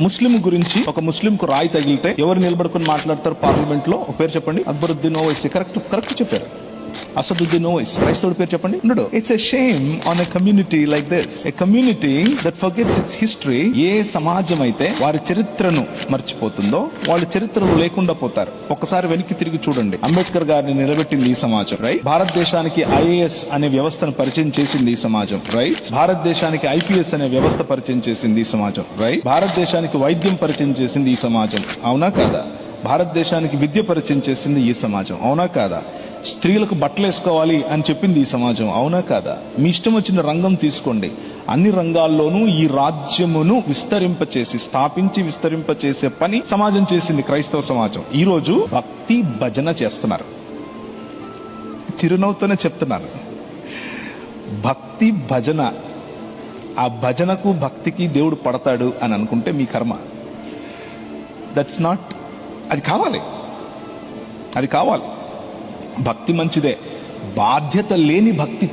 ముస్లిం గురించి ఒక ముస్లిం కు రాయి తగిలితే ఎవరు నిలబడుకుని మాట్లాడతారు పార్లమెంట్ లో? ఒక పేరు చెప్పండి. అక్బరుద్దీన్ ఓవైసీ. కరెక్ట్ చెప్పారు. అసదుద్దీన్ ఓవైసీ. క్రైస్తవుడి పేరు చెప్పండి. ఉండడు. It's a shame on a community like this, a community that forgets its history. ఏ సమాజం అయితే వారి చరిత్రను మర్చిపోతుందో వాళ్ళు చరిత్రలు లేకుండా పోతారు. ఒక్కసారి వెనక్కి తిరిగి చూడండి. అంబేద్కర్ గారిని నిలబెట్టింది ఈ సమాజం, రైట్? భారతదేశానికి ఐఏఎస్ అనే వ్యవస్థను పరిచయం చేసింది ఈ సమాజం, రైట్? భారతదేశానికి ఐపీఎస్ అనే వ్యవస్థ పరిచయం చేసింది ఈ సమాజం, రైట్? భారతదేశానికి వైద్యం పరిచయం చేసింది ఈ సమాజం, అవునా కాదా? భారతదేశానికి విద్య పరిచయం చేసింది ఈ సమాజం, అవునా కాదా? స్త్రీలకు బట్టలు వేసుకోవాలి అని చెప్పింది ఈ సమాజం, అవునా కాదా? మీ ఇష్టం వచ్చిన రంగం తీసుకోండి. అన్ని రంగాల్లోనూ ఈ రాజ్యమును స్థాపించి విస్తరింపచేసే పని సమాజం చేసింది, క్రైస్తవ సమాజం. ఈ రోజు భక్తి భజన చేస్తున్నారు. చిరునవ్వుతోనే చెప్తున్నారు, భక్తి భజన. ఆ భజనకు భక్తికి దేవుడు పడతాడు అని అనుకుంటే మీ కర్మ. That's not. అది కావాలి. భక్తి మంచిదే. బాధ్యత లేని భక్తి